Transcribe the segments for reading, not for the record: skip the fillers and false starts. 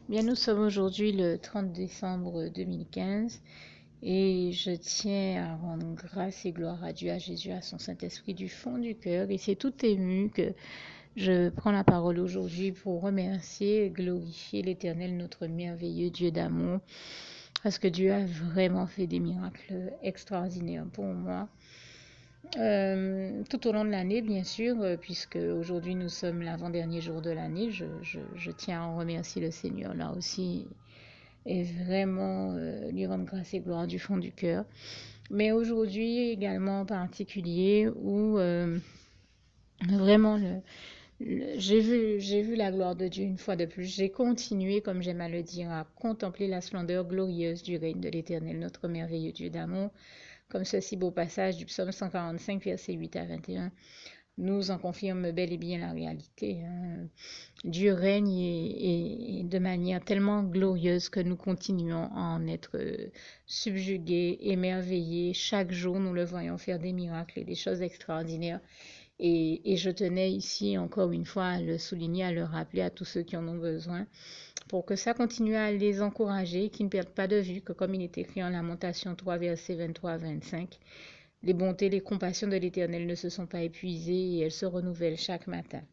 Bien, nous sommes aujourd'hui le 30 décembre 2015 et je tiens à rendre grâce et gloire à Dieu, à Jésus, à son Saint-Esprit du fond du cœur. Et c'est tout ému que je prends la parole aujourd'hui pour remercier et glorifier l'Éternel, notre merveilleux Dieu d'amour, parce que Dieu a vraiment fait des miracles extraordinaires pour moi. Tout au long de l'année, bien sûr, puisque aujourd'hui nous sommes l'avant-dernier jour de l'année, je tiens à en remercier le Seigneur là aussi et vraiment lui rendre grâce et gloire du fond du cœur. Mais aujourd'hui également en particulier où vraiment j'ai vu la gloire de Dieu une fois de plus. J'ai continué, comme j'aime à le dire, à contempler la splendeur glorieuse du règne de l'Éternel, notre merveilleux Dieu d'amour, comme ce si beau passage du psaume 145, versets 8 à 21 nous en confirme bel et bien la réalité. Dieu règne et de manière tellement glorieuse que nous continuons à en être subjugués, émerveillés. Chaque jour, nous le voyons faire des miracles et des choses extraordinaires. Et je tenais ici encore une fois à le souligner, à le rappeler à tous ceux qui en ont besoin, pour que ça continue à les encourager, qu'ils ne perdent pas de vue que comme il est écrit en Lamentation 3, versets 23 à 25, les bontés, les compassions de l'Éternel ne se sont pas épuisées et elles se renouvellent chaque matin.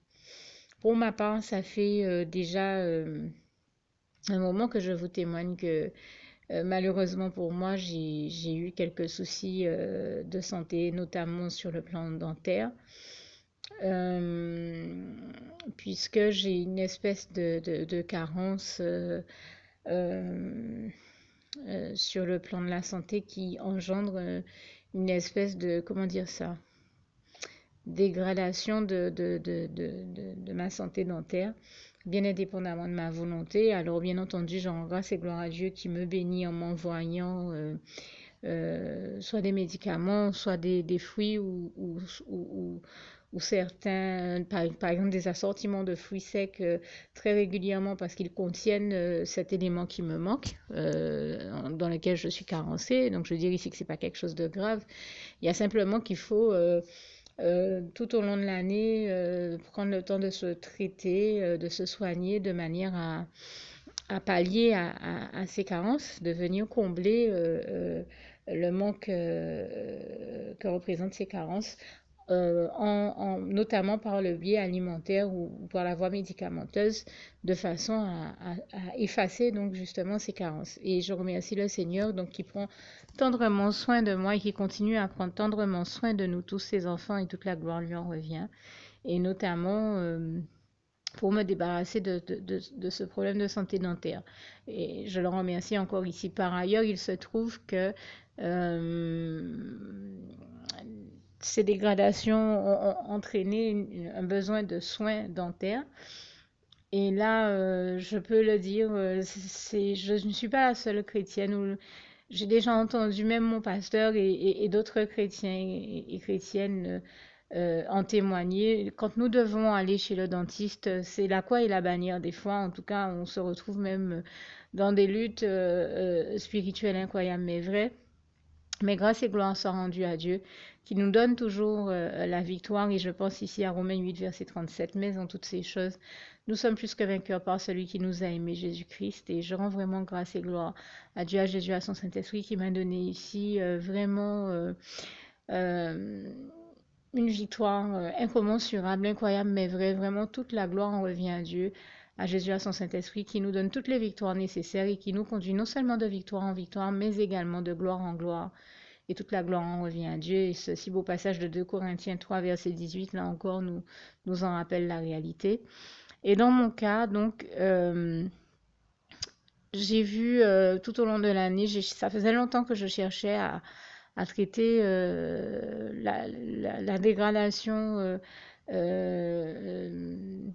Pour ma part, ça fait déjà un moment que je vous témoigne que malheureusement pour moi, j'ai eu quelques soucis de santé, notamment sur le plan dentaire, euh, puisque j'ai une espèce de carence euh, sur le plan de la santé qui engendre une espèce de, comment dire ça, dégradation de ma santé dentaire, bien indépendamment de ma volonté. Alors, bien entendu, je rends grâce et gloire à Dieu qui me bénit en m'envoyant soit des médicaments, soit des fruits ou certains, par exemple des assortiments de fruits secs très régulièrement parce qu'ils contiennent cet élément qui me manque, dans lequel je suis carencée. Donc je veux dire ici que ce n'est pas quelque chose de grave. Il y a simplement qu'il faut tout au long de l'année, prendre le temps de se traiter, de se soigner de manière à pallier à ces carences, de venir combler le manque que représentent ces carences, notamment par le biais alimentaire ou par la voie médicamenteuse, de façon à effacer donc justement ces carences. Et je remercie le Seigneur donc qui prend tendrement soin de moi et qui continue à prendre tendrement soin de nous tous, ses enfants, et toute la gloire lui en revient. Et notamment pour me débarrasser de ce problème de santé dentaire. Et je le remercie encore ici. Par ailleurs, il se trouve que ces dégradations ont entraîné un besoin de soins dentaires. Et là, je peux le dire, je ne suis pas la seule chrétienne. J'ai déjà entendu même mon pasteur et d'autres chrétiens et chrétiennes en témoigner. Quand nous devons aller chez le dentiste, c'est la croix et la bannière. Des fois, en tout cas, on se retrouve même dans des luttes spirituelles incroyables, mais vraies. Mais grâce et gloire soient rendues à Dieu, qui nous donne toujours la victoire. Et je pense ici à Romains 8, verset 37. Mais en toutes ces choses, nous sommes plus que vainqueurs par celui qui nous a aimés, Jésus-Christ. Et je rends vraiment grâce et gloire à Dieu, à Jésus, à son Saint-Esprit, qui m'a donné ici vraiment une victoire incommensurable, incroyable, mais vraie. Vraiment, toute la gloire en revient à Dieu, à Jésus, à son Saint-Esprit, qui nous donne toutes les victoires nécessaires et qui nous conduit non seulement de victoire en victoire, mais également de gloire en gloire. Et toute la gloire en revient à Dieu. Et ce si beau passage de 2 Corinthiens 3, verset 18, là encore, nous en rappelle la réalité. Et dans mon cas, donc, j'ai vu tout au long de l'année, ça faisait longtemps que je cherchais à traiter la dégradation euh,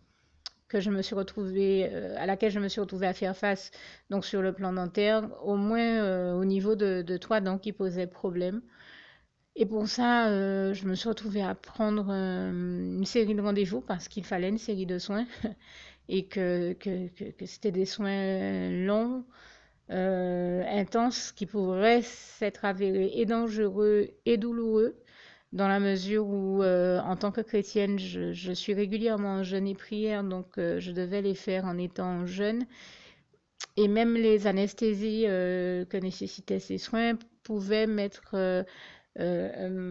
que je me suis retrouvée, à laquelle je me suis retrouvée à faire face, donc sur le plan dentaire, au moins au niveau de 3 dents qui posaient problème. Et pour ça, je me suis retrouvée à prendre une série de rendez-vous parce qu'il fallait une série de soins et que c'était des soins longs, intenses, qui pourraient s'être avérés et dangereux et douloureux dans la mesure où, en tant que chrétienne, je suis régulièrement en jeûne et prière, donc je devais les faire en étant jeune et même les anesthésies que nécessitaient ces soins pouvaient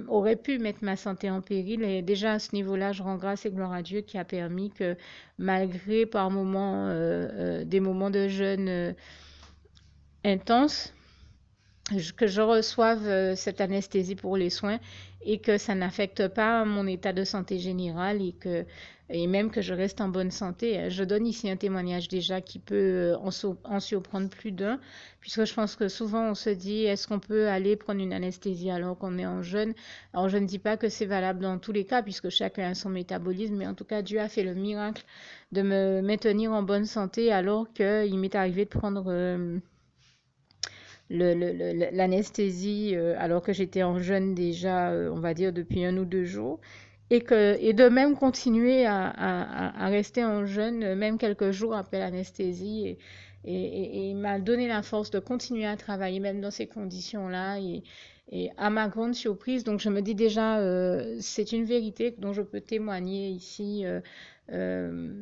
auraient pu mettre ma santé en péril. Et déjà à ce niveau-là, je rends grâce et gloire à Dieu qui a permis que malgré par moments des moments de jeûne intenses, que je reçoive cette anesthésie pour les soins et que ça n'affecte pas mon état de santé général et même que je reste en bonne santé. Je donne ici un témoignage déjà qui peut en surprendre plus d'un, puisque je pense que souvent on se dit est-ce qu'on peut aller prendre une anesthésie alors qu'on est en jeûne. Alors je ne dis pas que c'est valable dans tous les cas, puisque chacun a son métabolisme, mais en tout cas Dieu a fait le miracle de me maintenir en bonne santé alors qu'il m'est arrivé de prendre l'anesthésie alors que j'étais en jeûne déjà, on va dire depuis 1 ou 2 jours, et de même continuer à rester en jeûne même quelques jours après l'anesthésie et il m'a donné la force de continuer à travailler même dans ces conditions-là et à ma grande surprise, donc je me dis déjà, c'est une vérité dont je peux témoigner ici. Euh,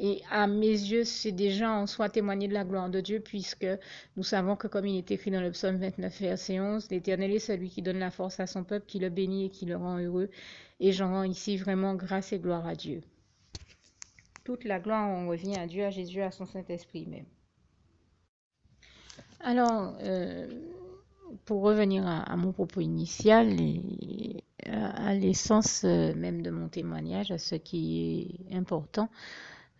et à mes yeux, c'est déjà en soi témoigner de la gloire de Dieu, puisque nous savons que comme il est écrit dans le psaume 29, verset 11, l'Éternel est celui qui donne la force à son peuple, qui le bénit et qui le rend heureux. Et j'en rends ici vraiment grâce et gloire à Dieu. Toute la gloire, on revient à Dieu, à Jésus, à son Saint-Esprit même. Alors, pour revenir à mon propos initial et à l'essence même de mon témoignage, à ce qui est important,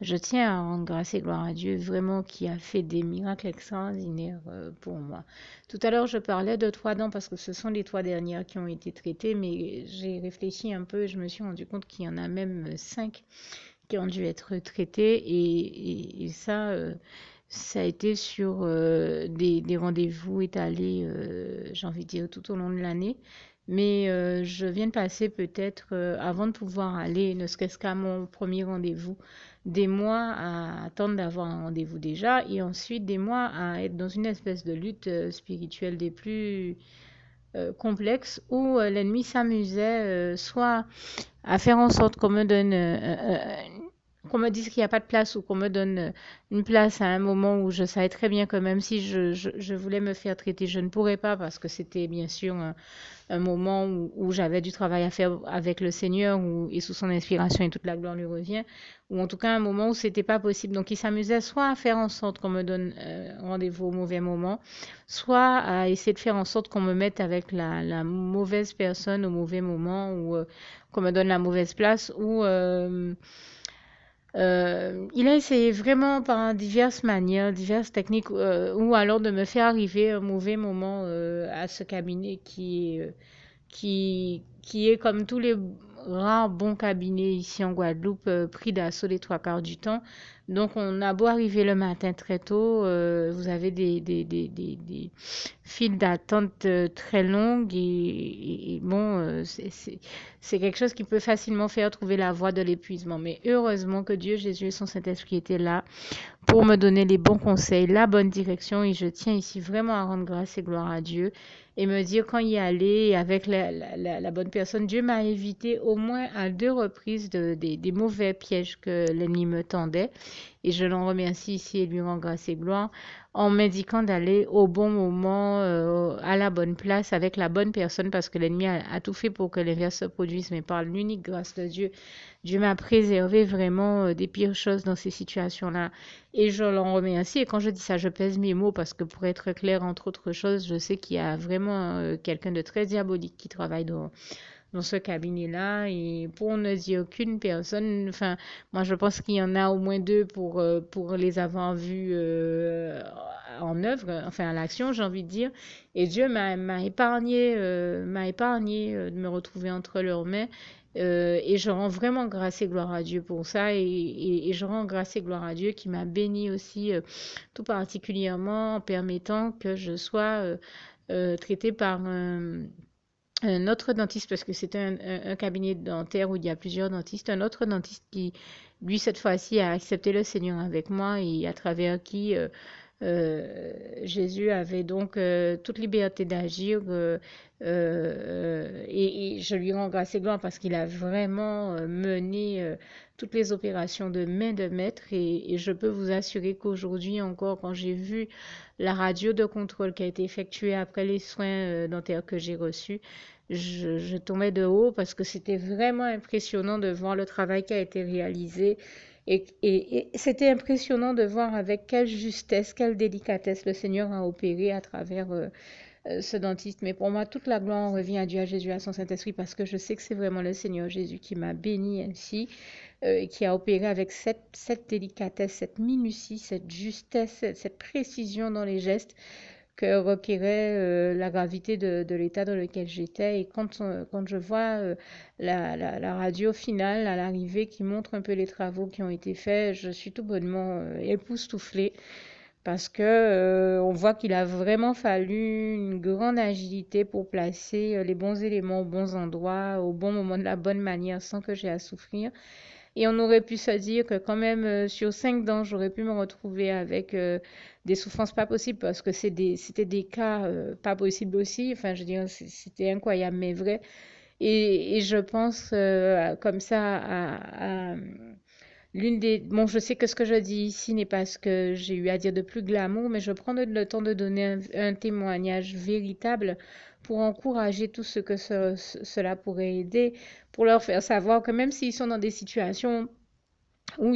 je tiens à rendre grâce et gloire à Dieu vraiment qui a fait des miracles extraordinaires pour moi. Tout à l'heure, je parlais de 3 dents parce que ce sont les 3 dernières qui ont été traitées, mais j'ai réfléchi un peu et je me suis rendu compte qu'il y en a même 5 qui ont dû être traitées et ça, ça a été sur des rendez-vous étalés, j'ai envie de dire, tout au long de l'année. Mais je viens de passer peut-être, avant de pouvoir aller, ne serait-ce qu'à mon premier rendez-vous, des mois à attendre d'avoir un rendez-vous déjà, et ensuite des mois à être dans une espèce de lutte spirituelle des plus complexes, où l'ennemi s'amusait soit à faire en sorte qu'on me donne qu'on me dise qu'il n'y a pas de place ou qu'on me donne une place à un moment où je savais très bien que même si je voulais me faire traiter, je ne pourrais pas parce que c'était bien sûr un moment où j'avais du travail à faire avec le Seigneur et sous son inspiration et toute la gloire lui revient, ou en tout cas un moment où c'était pas possible. Donc il s'amusait soit à faire en sorte qu'on me donne rendez-vous au mauvais moment, soit à essayer de faire en sorte qu'on me mette avec la mauvaise personne au mauvais moment ou qu'on me donne la mauvaise place ou il a essayé vraiment par diverses manières, diverses techniques, ou alors de me faire arriver un mauvais moment à ce cabinet qui est comme tous les rares bons cabinets ici en Guadeloupe, pris d'assaut les 3 quarts du temps. Donc, on a beau arriver le matin très tôt, vous avez des files d'attente très longues et bon, c'est quelque chose qui peut facilement faire trouver la voie de l'épuisement. Mais heureusement que Dieu, Jésus et son Saint-Esprit étaient là pour me donner les bons conseils, la bonne direction. Et je tiens ici vraiment à rendre grâce et gloire à Dieu et me dire quand y aller avec la bonne personne. Dieu m'a évité au moins à 2 reprises des mauvais pièges que l'ennemi me tendait. Et je l'en remercie ici et lui rends grâce et gloire en m'indiquant d'aller au bon moment, à la bonne place, avec la bonne personne, parce que l'ennemi a tout fait pour que l'inverse se produise. Mais par l'unique grâce de Dieu, Dieu m'a préservé vraiment des pires choses dans ces situations-là. Et je l'en remercie. Et quand je dis ça, je pèse mes mots parce que pour être clair, entre autres choses, je sais qu'il y a vraiment quelqu'un de très diabolique qui travaille dans ce cabinet-là. Et pour ne dire qu'une personne, enfin, moi je pense qu'il y en a au moins 2 pour les avoir vus en œuvre, enfin à l'action, j'ai envie de dire. Et Dieu m'a épargné de me retrouver entre leurs mains. Et je rends vraiment grâce et gloire à Dieu pour ça. Et je rends grâce et gloire à Dieu qui m'a béni aussi, tout particulièrement en permettant que je sois traitée par un autre dentiste, parce que c'est un cabinet dentaire où il y a plusieurs dentistes, un autre dentiste qui, lui, cette fois-ci, a accepté le Seigneur avec moi et à travers qui Jésus avait donc toute liberté d'agir et je lui rends grâce et gloire parce qu'il a vraiment mené toutes les opérations de main de maître et je peux vous assurer qu'aujourd'hui encore, quand j'ai vu la radio de contrôle qui a été effectuée après les soins dentaires que j'ai reçus, je tombais de haut parce que c'était vraiment impressionnant de voir le travail qui a été réalisé. Et c'était impressionnant de voir avec quelle justesse, quelle délicatesse le Seigneur a opéré à travers ce dentiste. Mais pour moi, toute la gloire revient à Dieu, à Jésus, à son Saint-Esprit, parce que je sais que c'est vraiment le Seigneur Jésus qui m'a béni ainsi, qui a opéré avec cette délicatesse, cette minutie, cette justesse, cette précision dans les gestes que requérait la gravité de l'état dans lequel j'étais. Et quand je vois la radio finale à l'arrivée qui montre un peu les travaux qui ont été faits, je suis tout bonnement époustouflée parce que on voit qu'il a vraiment fallu une grande agilité pour placer les bons éléments aux bons endroits, au bon moment, de la bonne manière, sans que j'ai à souffrir. Et on aurait pu se dire que quand même sur 5 dents, j'aurais pu me retrouver avec des souffrances pas possibles parce que c'était des cas pas possibles aussi. Enfin, je veux dire, c'était incroyable mais vrai. Et je pense comme ça à l'une des... Bon, je sais que ce que je dis ici n'est pas ce que j'ai eu à dire de plus glamour, mais je prends le temps de donner un témoignage véritable pour encourager tous ceux que cela pourrait aider, pour leur faire savoir que même s'ils sont dans des situations où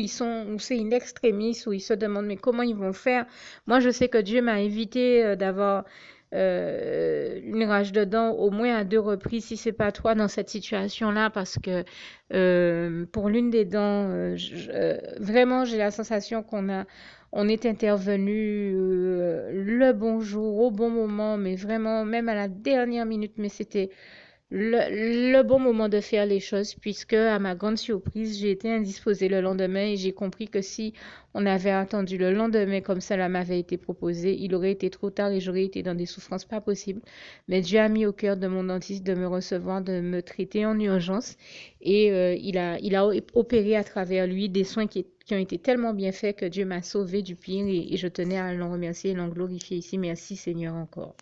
c'est une extrémiste, où ils se demandent mais comment ils vont faire. Moi, je sais que Dieu m'a évité d'avoir une rage de dents au moins à 2 reprises, si c'est pas 3 dans cette situation-là, parce que pour l'une des dents, vraiment, j'ai la sensation on est intervenu le bon jour, au bon moment, mais vraiment, même à la dernière minute, mais c'était le bon moment de faire les choses puisque, à ma grande surprise, j'ai été indisposée le lendemain et j'ai compris que si on avait attendu le lendemain comme cela m'avait été proposé, il aurait été trop tard et j'aurais été dans des souffrances pas possibles. Mais Dieu a mis au cœur de mon dentiste de me recevoir, de me traiter en urgence et il a opéré à travers lui des soins qui ont été tellement bien faits que Dieu m'a sauvée du pire et je tenais à l'en remercier et l'en glorifier ici. Merci Seigneur encore.